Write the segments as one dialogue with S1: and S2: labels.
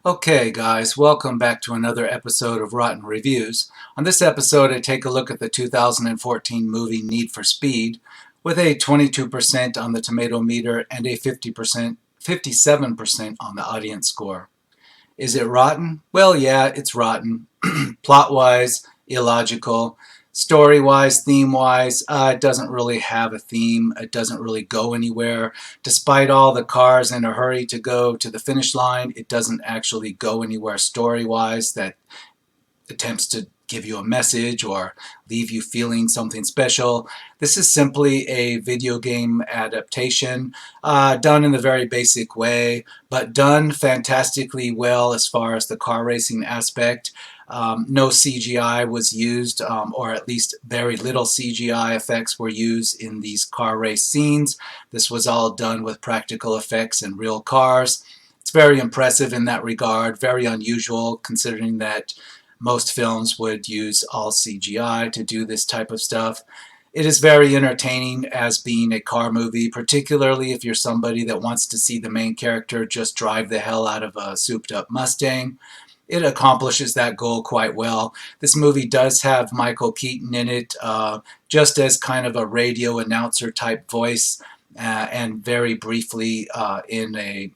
S1: Okay, guys, welcome back to another episode of Rotten Reviews. On this episode, I take a look at the 2014 movie Need for Speed with a 22% on the tomato meter and a 57% on the audience score. Is it rotten? Well, yeah, it's rotten. Plot-wise, illogical. Story-wise, theme-wise, it doesn't really have a theme. It doesn't really go anywhere. Despite all the cars in a hurry to go to the finish line, it doesn't actually go anywhere story-wise that attempts to give you a message or leave you feeling something special. This is simply a video game adaptation done in the very basic way, but done fantastically well as far as the car racing aspect. No CGI was used, or at least very little CGI effects were used in these car race scenes. This was all done with practical effects and real cars. It's very impressive in that regard, very unusual considering that most films would use all CGI to do this type of stuff. It is very entertaining as being a car movie, particularly if you're somebody that wants to see the main character just drive the hell out of a souped up Mustang. It accomplishes that goal quite well. This movie does have Michael Keaton in it, just as kind of a radio announcer type voice. And very briefly in a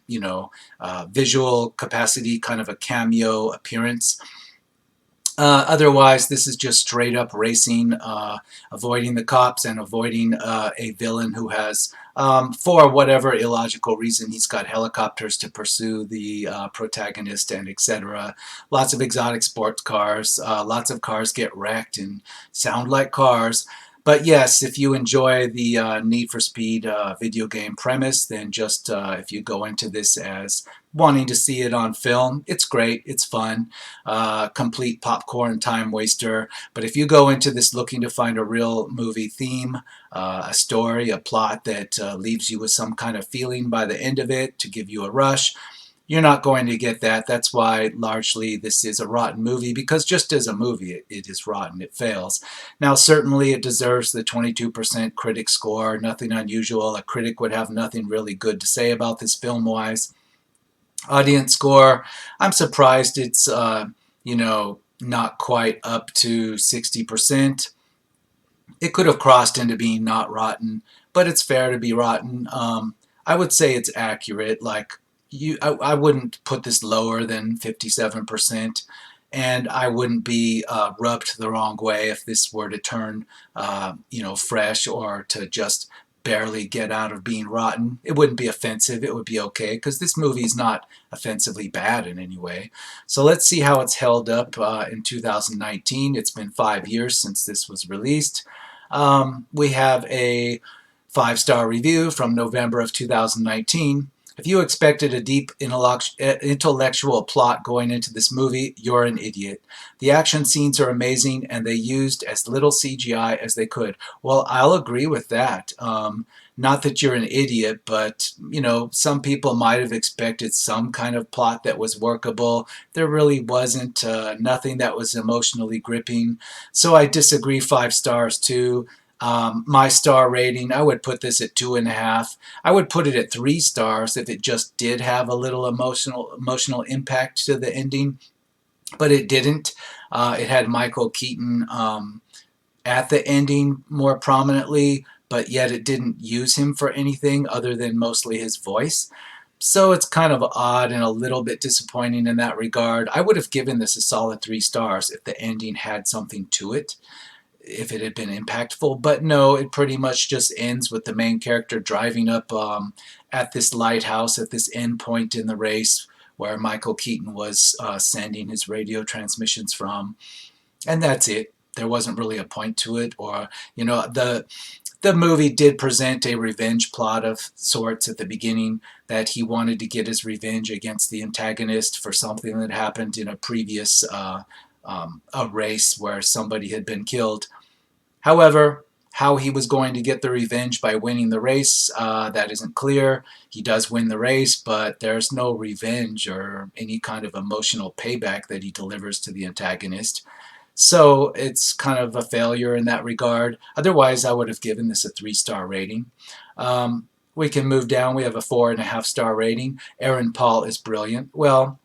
S1: visual capacity, kind of a cameo appearance. Otherwise, this is just straight up racing, avoiding the cops and avoiding a villain who has, for whatever illogical reason, he's got helicopters to pursue the protagonist and etc. Lots of exotic sports cars, lots of cars get wrecked and sound like cars. But yes, if you enjoy the Need for Speed video game premise, then just if you go into this as wanting to see it on film, it's great, it's fun, complete popcorn time waster. But if you go into this looking to find a real movie theme, a story, a plot that leaves you with some kind of feeling by the end of it to give you a rush, you're not going to get that. That's why largely this is a rotten movie, because just as a movie, it is rotten. It fails. Now, certainly it deserves the 22% critic score. Nothing unusual. A critic would have nothing really good to say about this film-wise. Audience score, I'm surprised it's, not quite up to 60%. It could have crossed into being not rotten, but it's fair to be rotten. I would say it's accurate. Like, I wouldn't put this lower than 57%, and I wouldn't be rubbed the wrong way if this were to turn, fresh or to just barely get out of being rotten. It wouldn't be offensive. It would be okay because this movie is not offensively bad in any way. So let's see how it's held up in 2019. It's been 5 years since this was released. We have a 5-star review from November of 2019. If you expected a deep intellectual plot going into this movie, you're an idiot. The action scenes are amazing, and they used as little CGI as they could. Well, I'll agree with that. Not that you're an idiot, but, some people might have expected some kind of plot that was workable. There really wasn't nothing that was emotionally gripping. So I disagree, 5 stars too. My star rating, I would put this at 2.5. I would put it at 3 stars if it just did have a little emotional impact to the ending, but it didn't. It had Michael Keaton at the ending more prominently, but yet it didn't use him for anything other than mostly his voice. So it's kind of odd and a little bit disappointing in that regard. I would have given this a solid 3 stars if the ending had something to it, if it had been impactful, but no, it pretty much just ends with the main character driving up at this lighthouse at this end point in the race where Michael Keaton was sending his radio transmissions from, and that's it. There wasn't really a point to it, or the movie did present a revenge plot of sorts at the beginning, that he wanted to get his revenge against the antagonist for something that happened in a previous a race where somebody had been killed. However, how he was going to get the revenge by winning the race, that isn't clear. He does win the race, but there's no revenge or any kind of emotional payback that he delivers to the antagonist. So it's kind of a failure in that regard. Otherwise, I would have given this a 3-star rating. We can move down. We have a 4.5-star rating. Aaron Paul is brilliant. Well,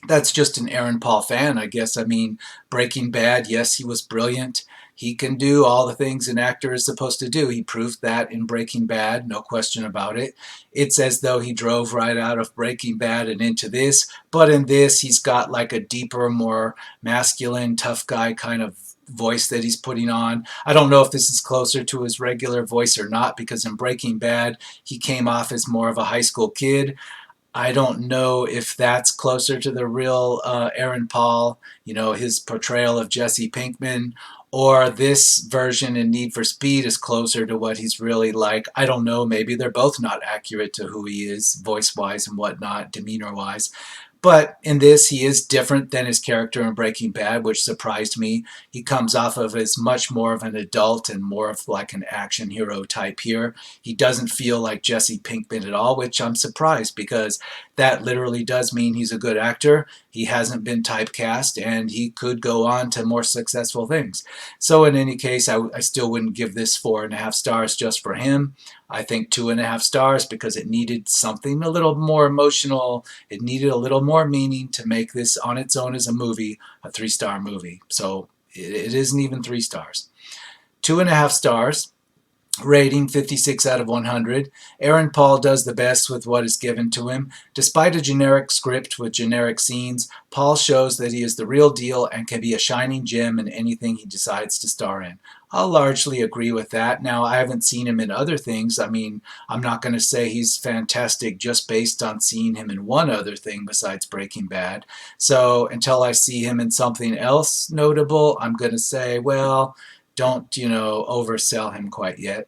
S1: That's just an Aaron Paul fan, I guess. I mean, Breaking Bad, yes, he was brilliant. He can do all the things an actor is supposed to do. He proved that in Breaking Bad, no question about it. It's as though he drove right out of Breaking Bad and into this, but in this, he's got like a deeper, more masculine, tough guy kind of voice that he's putting on. I don't know if this is closer to his regular voice or not, because in Breaking Bad, he came off as more of a high school kid. I don't know if that's closer to the real Aaron Paul, his portrayal of Jesse Pinkman, or this version in Need for Speed is closer to what he's really like. I don't know. Maybe they're both not accurate to who he is, voice wise and whatnot, demeanor wise. But in this, he is different than his character in Breaking Bad, which surprised me. He comes off of as much more of an adult and more of like an action hero type here. He doesn't feel like Jesse Pinkman at all, which I'm surprised, because that literally does mean he's a good actor. He hasn't been typecast, and he could go on to more successful things. So in any case, I still wouldn't give this 4.5 stars just for him. I think 2.5 stars because it needed something a little more emotional. It needed a little more meaning to make this on its own as a movie a 3-star movie. So it isn't even 3 stars. 2.5 stars. Rating 56 out of 100. Aaron Paul does the best with what is given to him. Despite a generic script with generic scenes, Paul shows that he is the real deal and can be a shining gem in anything he decides to star in. I'll largely agree with that. Now, I haven't seen him in other things. I mean, I'm not going to say he's fantastic just based on seeing him in one other thing besides Breaking Bad. So until I see him in something else notable, I'm going to say, well, don't, oversell him quite yet.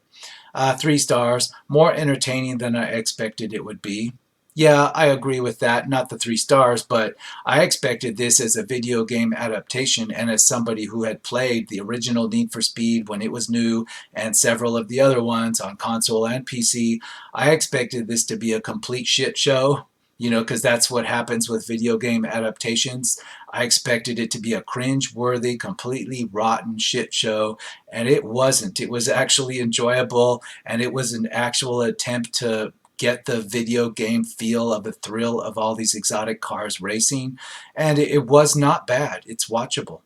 S1: 3 stars, more entertaining than I expected it would be. Yeah, I agree with that. Not the 3 stars, but I expected this as a video game adaptation, and as somebody who had played the original Need for Speed when it was new and several of the other ones on console and PC, I expected this to be a complete shit show. Because that's what happens with video game adaptations. I expected it to be a cringe-worthy, completely rotten shit show, and it wasn't. It was actually enjoyable, and it was an actual attempt to get the video game feel of the thrill of all these exotic cars racing, and it was not bad. It's watchable.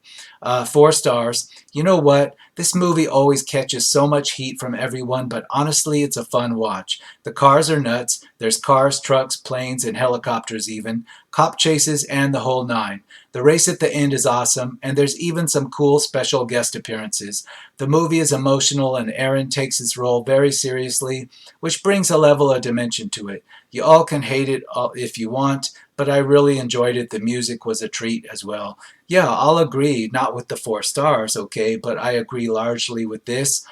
S1: 4 stars. You know what? This movie always catches so much heat from everyone, but honestly, it's a fun watch. The cars are nuts. There's cars, trucks, planes, and helicopters even, cop chases, and the whole nine. The race at the end is awesome, and there's even some cool special guest appearances. The movie is emotional, and Aaron takes his role very seriously, which brings a level of dimension to it. You all can hate it if you want, but I really enjoyed it. The music was a treat as well. Yeah, I'll agree, not with the 4 stars, okay, but I agree largely with this.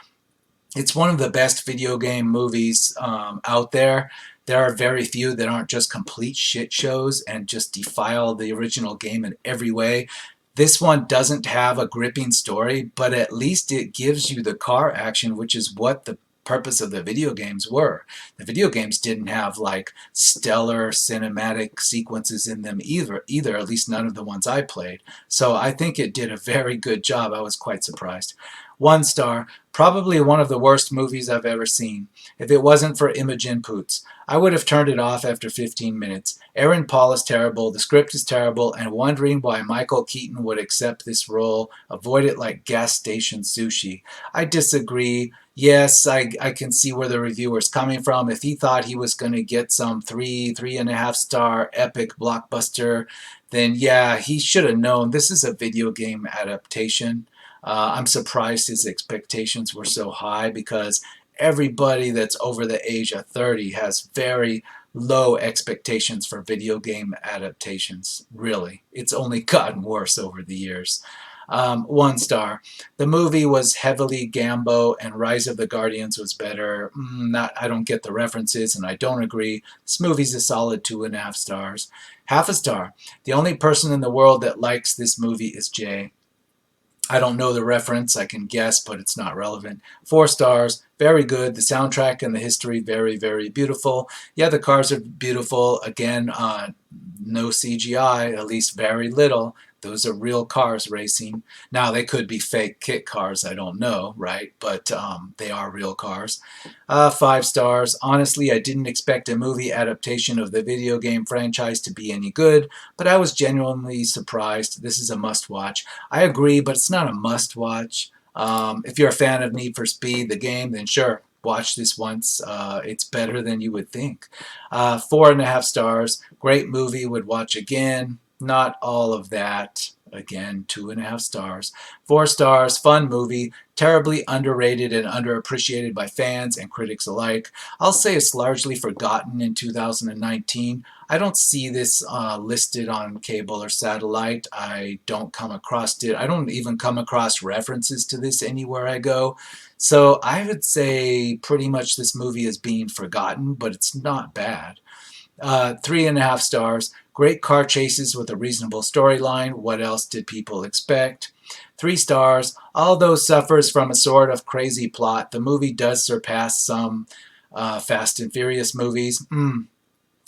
S1: It's one of the best video game movies out there. There are very few that aren't just complete shit shows and just defile the original game in every way. This one doesn't have a gripping story, but at least it gives you the car action, which is what the purpose of the video games were. The video games didn't have like stellar cinematic sequences in them either, at least none of the ones I played. So I think it did a very good job. I was quite surprised. 1 star, probably one of the worst movies I've ever seen. If it wasn't for Imogen Poots, I would have turned it off after 15 minutes. Aaron Paul is terrible, the script is terrible, and wondering why Michael Keaton would accept this role, avoid it like gas station sushi. I disagree. Yes, I can see where the reviewer's coming from. If he thought he was going to get some 3.5 star epic blockbuster, then yeah, he should have known this is a video game adaptation. I'm surprised his expectations were so high, because everybody that's over the age of 30 has very low expectations for video game adaptations. Really, it's only gotten worse over the years. 1 star. The movie was heavily Gambo, and Rise of the Guardians was better. I don't get the references, and I don't agree. This movie's a solid 2.5 stars. 0.5 star. The only person in the world that likes this movie is Jay. I don't know the reference. I can guess, but it's not relevant. 4 stars. Very good. The soundtrack and the history, very, very beautiful. Yeah, the cars are beautiful. Again, no CGI, at least very little. Those are real cars racing. Now, they could be fake kit cars, I don't know, right? But they are real cars. 5 stars. Honestly, I didn't expect a movie adaptation of the video game franchise to be any good, but I was genuinely surprised. This is a must watch. I agree, but it's not a must watch. If you're a fan of Need for Speed, the game, then sure, watch this once. It's better than you would think. 4.5 stars. Great movie, would watch again. Not all of that. Again, 2.5 stars. 4 stars. Fun movie. Terribly underrated and underappreciated by fans and critics alike. I'll say it's largely forgotten in 2019. I don't see this listed on cable or satellite. I don't come across it. I don't even come across references to this anywhere I go. So I would say pretty much this movie is being forgotten, but it's not bad. 3.5 stars. Great car chases with a reasonable storyline. What else did people expect? 3 stars. Although suffers from a sort of crazy plot, the movie does surpass some Fast and Furious movies.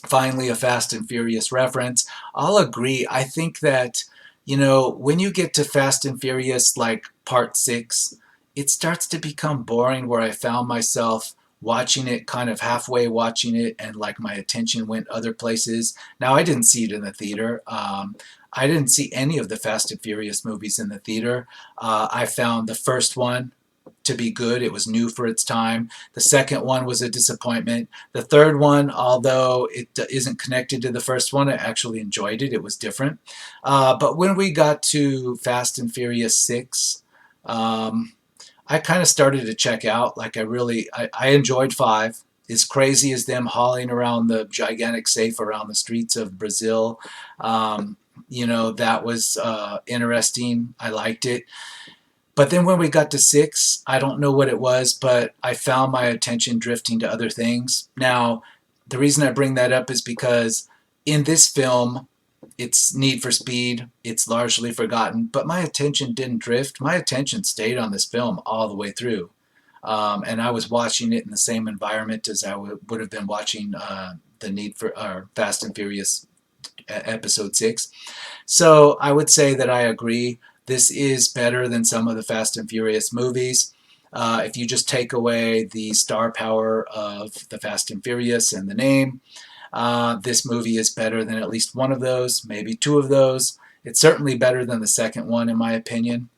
S1: Finally, a Fast and Furious reference. I'll agree. I think that, when you get to Fast and Furious, like part 6, it starts to become boring where I found myself watching it, kind of halfway watching it, and like my attention went other places. Now, I didn't see it in the theater. I didn't see any of the Fast and Furious movies in the theater. I found the first one to be good. It was new for its time. The second one was a disappointment. The third one, although it isn't connected to the first one, I actually enjoyed it. It was different. But when we got to Fast and Furious 6, I kind of started to check out. Like I enjoyed 5. As crazy as them hauling around the gigantic safe around the streets of Brazil, that was interesting. I liked it. But then when we got to 6, I don't know what it was, but I found my attention drifting to other things. Now, the reason I bring that up is because in this film, it's Need for Speed. It's largely forgotten, but my attention didn't drift. My attention stayed on this film all the way through. And I was watching it in the same environment as I would have been watching the Need for Fast and Furious episode 6. So I would say that I agree. This is better than some of the Fast and Furious movies. If you just take away the star power of the Fast and Furious and the name, this movie is better than at least one of those, maybe 2 of those. It's certainly better than the second one, in my opinion.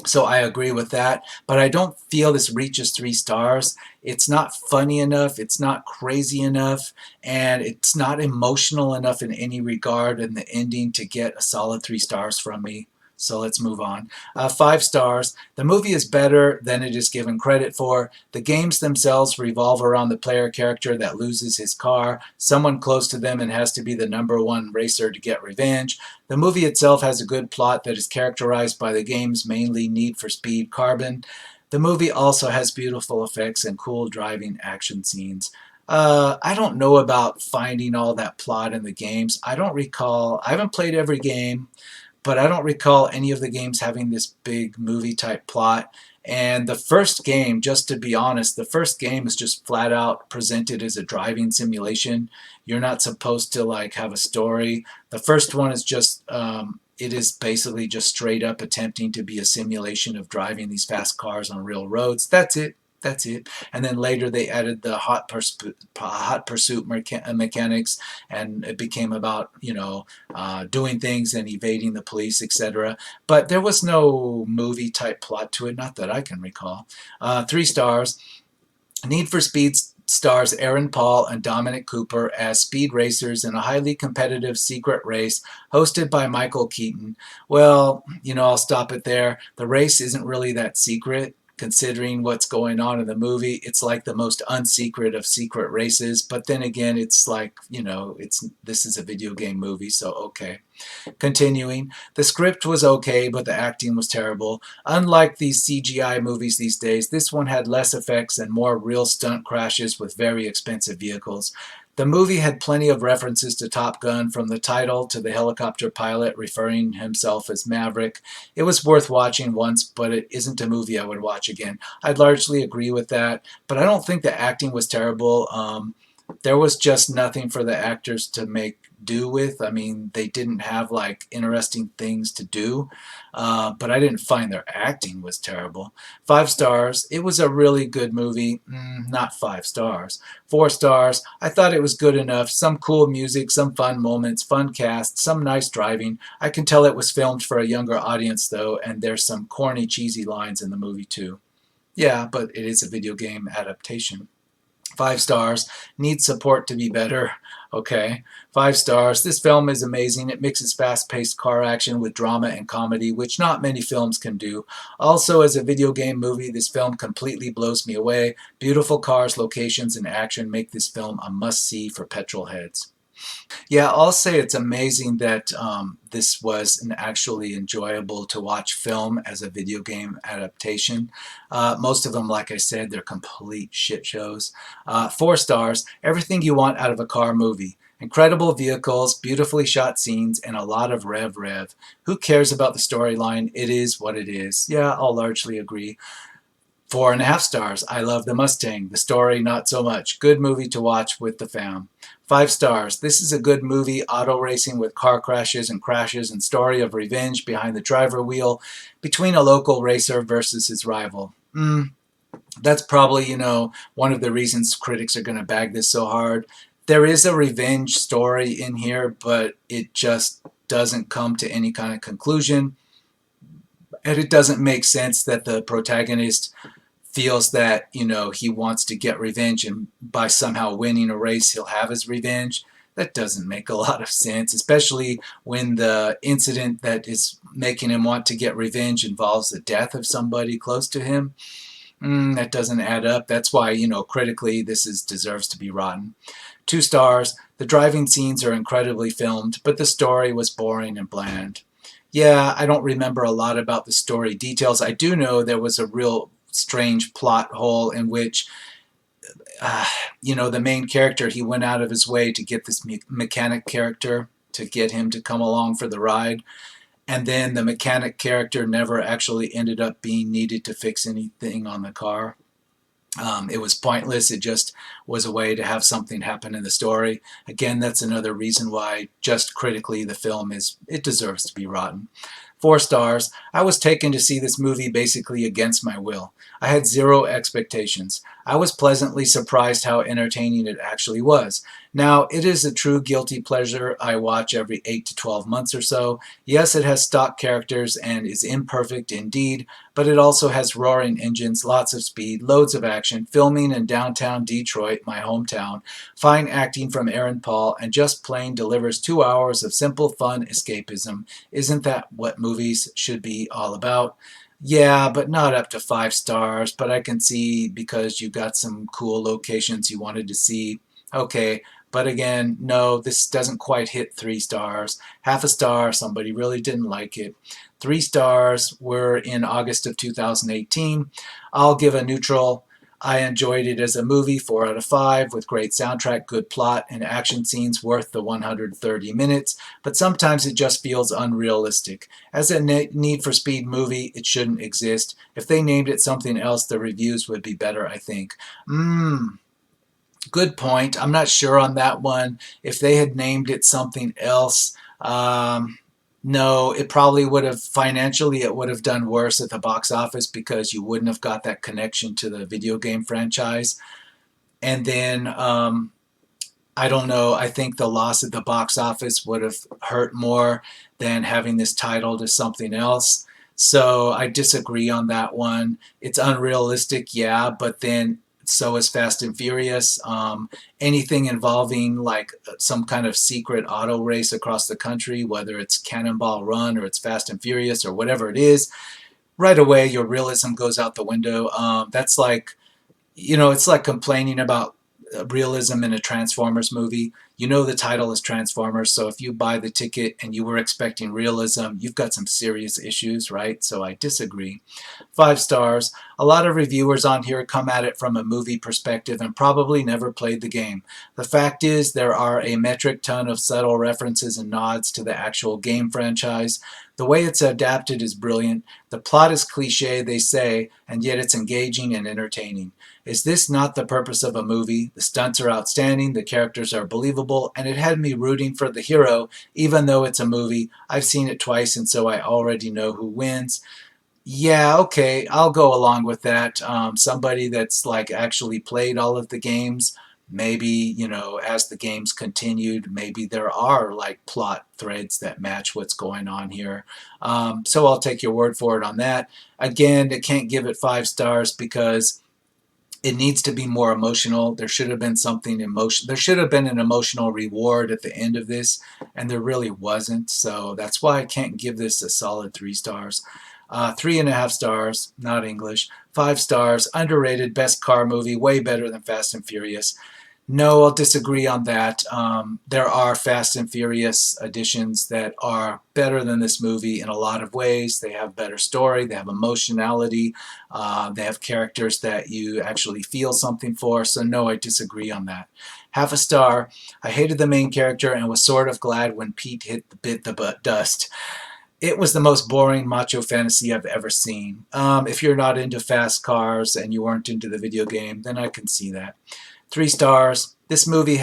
S1: So I agree with that, but I don't feel this reaches 3 stars. It's not funny enough, it's not crazy enough, and it's not emotional enough in any regard in the ending to get a solid 3 stars from me. So let's move on. 5 stars. The movie is better than it is given credit for. The games themselves revolve around the player character that loses his car, someone close to them, and has to be the #1 racer to get revenge. The movie itself has a good plot that is characterized by the game's mainly Need for Speed Carbon. The movie also has beautiful effects and cool driving action scenes. I don't know about finding all that plot in the games. I don't recall. I haven't played every game, but I don't recall any of the games having this big movie type plot. And the first game, just to be honest, the first game is just flat out presented as a driving simulation. You're not supposed to like have a story. The first one is just it is basically just straight up attempting to be a simulation of driving these fast cars on real roads. That's it. That's it. And then later they added the hot pursuit mechanics, and it became about doing things and evading the police, etc. But there was no movie type plot to it, not that I can recall. 3 stars. Need for Speed stars Aaron Paul and Dominic Cooper as speed racers in a highly competitive secret race hosted by Michael Keaton. Well, I'll stop it there. The race isn't really that secret. Considering what's going on in the movie, it's like the most unsecret of secret races. But then again, it's like, this is a video game movie, so okay. Continuing, the script was okay, but the acting was terrible. Unlike these CGI movies these days, this one had less effects and more real stunt crashes with very expensive vehicles. The movie had plenty of references to Top Gun, from the title to the helicopter pilot referring himself as Maverick. It was worth watching once, but it isn't a movie I would watch again. I'd largely agree with that, but I don't think the acting was terrible. There was just nothing for the actors to make do with. I mean, they didn't have like interesting things to do, but I didn't find their acting was terrible. 5 stars. It was a really good movie. Not 5 stars. 4 stars. I thought it was good enough. Some cool music, some fun moments, fun cast, some nice driving. I can tell it was filmed for a younger audience though, and there's some corny, cheesy lines in the movie too. Yeah, but it is a video game adaptation. 5 stars. Needs support to be better. Okay. 5 stars. This film is amazing. It mixes fast-paced car action with drama and comedy, which not many films can do. Also, as a video game movie, this film completely blows me away. Beautiful cars, locations, and action make this film a must-see for petrol heads. Yeah, I'll say it's amazing that this was an actually enjoyable to watch film as a video game adaptation. Most of them, like I said, they're complete shit shows. 4 stars, everything you want out of a car movie. Incredible vehicles, beautifully shot scenes, and a lot of rev. Who cares about the storyline? It is what it is. Yeah, I'll largely agree. 4.5 stars. I love the Mustang. The story, not so much. Good movie to watch with the fam. 5 stars. This is a good movie. Auto racing with car crashes and story of revenge behind the driver wheel between a local racer versus his rival. That's probably, one of the reasons critics are going to bag this so hard. There is a revenge story in here, but it just doesn't come to any kind of conclusion. And it doesn't make sense that the protagonist feels that he wants to get revenge, and by somehow winning a race he'll have his revenge. That doesn't make a lot of sense, especially when the incident that is making him want to get revenge involves the death of somebody close to him. That doesn't add up. That's why, critically deserves to be rotten. 2 stars. The driving scenes are incredibly filmed, but the story was boring and bland. Yeah, I don't remember a lot about the story details. I do know there was a real strange plot hole in which, the main character, he went out of his way to get this mechanic character to get him to come along for the ride. And then the mechanic character never actually ended up being needed to fix anything on the car. It was pointless. It just was a way to have something happen in the story. Again, that's another reason why, just critically, the film it deserves to be rotten. 4 stars. I was taken to see this movie basically against my will. I had zero expectations. I was pleasantly surprised how entertaining it actually was. Now, it is a true guilty pleasure I watch every 8 to 12 months or so. Yes, it has stock characters and is imperfect indeed, but it also has roaring engines, lots of speed, loads of action, filming in downtown Detroit, my hometown, fine acting from Aaron Paul, and just plain delivers 2 hours of simple fun escapism. Isn't that what movies should be all about? Yeah, but not up to 5 stars, but I can see because you got some cool locations you wanted to see. Okay, but again, no, this doesn't quite hit 3 stars. Half a star, somebody really didn't like it. 3 stars were in August of 2018. I'll give a neutral. I enjoyed it as a movie, 4 out of 5, with great soundtrack, good plot, and action scenes worth the 130 minutes, but sometimes it just feels unrealistic. As a Need for Speed movie, it shouldn't exist. If they named it something else, the reviews would be better, I think. Good point. I'm not sure on that one. If they had named it something else, no, it probably would have, financially, it would have done worse at the box office because you wouldn't have got that connection to the video game franchise. And then, I don't know, I think the loss at the box office would have hurt more than having this titled as something else. So I disagree on that one. It's unrealistic, yeah, but then so is Fast and Furious. Anything involving like some kind of secret auto race across the country, whether it's Cannonball Run or it's Fast and Furious or whatever it is, right away your realism goes out the window. That's like, it's like complaining about realism in a Transformers movie. The title is Transformers, so if you buy the ticket and you were expecting realism, you've got some serious issues, right? So I disagree. 5 stars. A lot of reviewers on here come at it from a movie perspective and probably never played the game. The fact is, there are a metric ton of subtle references and nods to the actual game franchise. The way it's adapted is brilliant. The plot is cliche, they say, and yet it's engaging and entertaining. Is this not the purpose of a movie? The stunts are outstanding, the characters are believable, believable, and it had me rooting for the hero, even though it's a movie. I've seen it twice, and so I already know who wins. Yeah, okay, I'll go along with that. Somebody that's like actually played all of the games, maybe, as the games continued, maybe there are like plot threads that match what's going on here. So I'll take your word for it on that. Again, I can't give it 5 stars because it needs to be more emotional. There should have been something emotional. There should have been an emotional reward at the end of this, and there really wasn't. So that's why I can't give this a solid 3 stars. 3.5 stars, not English. 5 stars, underrated, best car movie, way better than Fast and Furious. No, I'll disagree on that. There are Fast and Furious editions that are better than this movie in a lot of ways. They have better story, they have emotionality, they have characters that you actually feel something for. So no, I disagree on that. Half a star. I hated the main character and was sort of glad when Pete bit the dust. It was the most boring macho fantasy I've ever seen. If you're not into fast cars and you weren't into the video game, then I can see that. 3 stars. This movie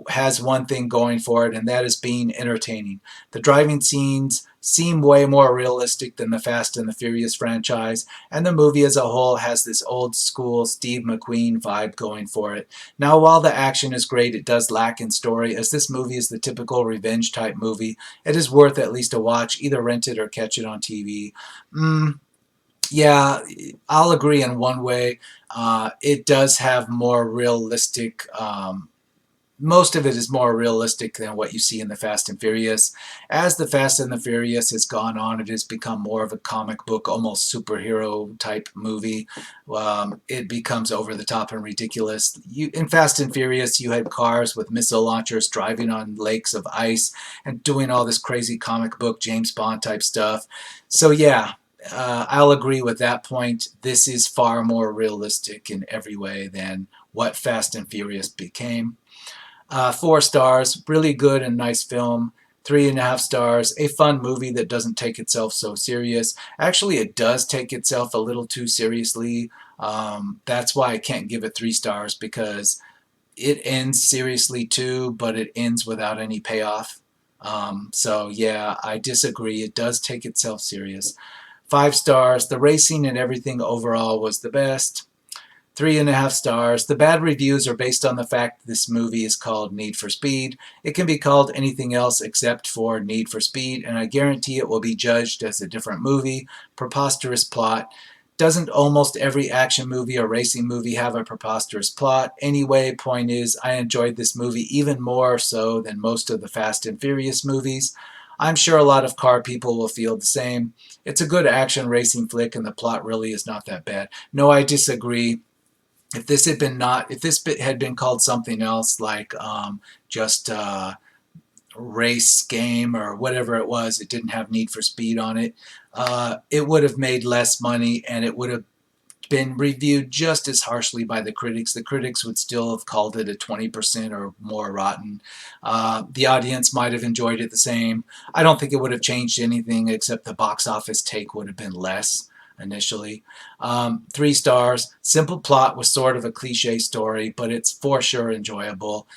S1: has one thing going for it, and that is being entertaining. The driving scenes seem way more realistic than the Fast and the Furious franchise, and the movie as a whole has this old school Steve McQueen vibe going for it. Now, while the action is great, it does lack in story, as this movie is the typical revenge type movie. It is worth at least a watch, either rent it or catch it on TV. Yeah, I'll agree in one way. It does have more realistic, most of it is more realistic than what you see in the Fast and Furious. As the Fast and the Furious has gone on, it has become more of a comic book, almost superhero type movie. It becomes over the top and ridiculous. In Fast and Furious, you had cars with missile launchers driving on lakes of ice and doing all this crazy comic book James Bond type stuff. So yeah, I'll agree with that point. This is far more realistic in every way than what Fast and Furious became. 4 stars, really good and nice film. 3.5 stars, a fun movie that doesn't take itself so serious. Actually, it does take itself a little too seriously. That's why I can't give it 3 stars, because it ends seriously too, but it ends without any payoff. So yeah, I disagree. It does take itself serious. 5 stars. The racing and everything overall was the best. 3.5 stars. The bad reviews are based on the fact this movie is called Need for Speed. It can be called anything else except for Need for Speed, and I guarantee it will be judged as a different movie. Preposterous plot. Doesn't almost every action movie or racing movie have a preposterous plot? Anyway, point is, I enjoyed this movie even more so than most of the Fast and Furious movies. I'm sure a lot of car people will feel the same. It's a good action racing flick, and the plot really is not that bad. No, I disagree. If this bit had been called something else, like just race game or whatever it was, it didn't have Need for Speed on it. It would have made less money, and it would have been reviewed just as harshly by the critics. The critics would still have called it a 20% or more rotten. The audience might have enjoyed it the same. I don't think it would have changed anything, except the box office take would have been less initially. 3 stars. Simple plot with sort of a cliche story, but it's for sure enjoyable.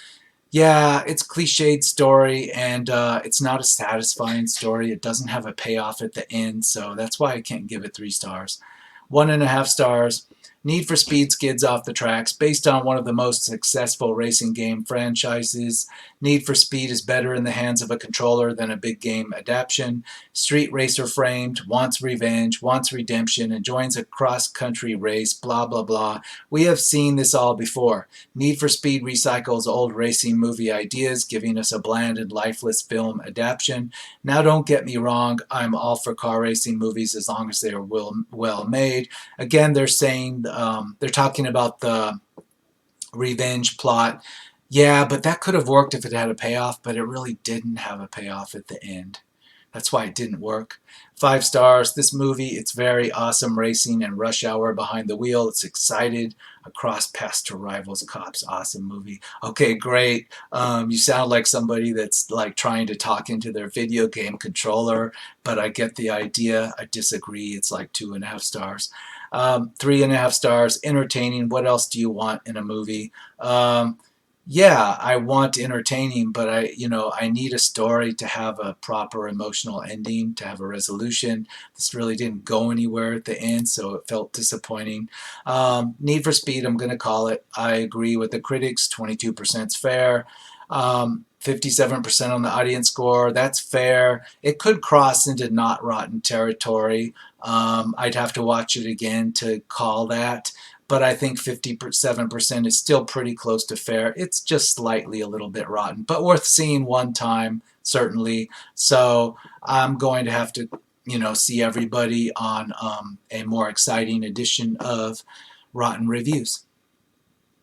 S1: Yeah, it's a cliched story, and it's not a satisfying story. It doesn't have a payoff at the end, so that's why I can't give it 3 stars. 1.5 stars. Need for Speed skids off the tracks. Based on one of the most successful racing game franchises, Need for Speed is better in the hands of a controller than a big game adaptation. Street racer framed, wants revenge, wants redemption, and joins a cross-country race, blah blah blah. We have seen this all before. Need for Speed recycles old racing movie ideas, giving us a bland and lifeless film adaptation. Now don't get me wrong, I'm all for car racing movies as long as they are well made. Again, they're talking about the revenge plot. Yeah, but that could have worked if it had a payoff, but it really didn't have a payoff at the end. That's why it didn't work. 5 stars. This movie, it's very awesome racing and rush hour behind the wheel. It's excited across past to rivals cops. Awesome movie. Okay, great. You sound like somebody that's like trying to talk into their video game controller, but I get the idea. I disagree. It's like 2.5 stars. 3.5 stars. Entertaining. What else do you want in a movie? Yeah, I want entertaining, but I need a story to have a proper emotional ending, to have a resolution. This really didn't go anywhere at the end, so it felt disappointing. Need for Speed, I'm going to call it. I agree with the critics, 22% is fair. 57% on the audience score, that's fair. It could cross into not rotten territory. I'd have to watch it again to call that, but I think 57% is still pretty close to fair. It's just slightly a little bit rotten, but worth seeing one time, certainly. So I'm going to have to, see everybody on a more exciting edition of Rotten Reviews.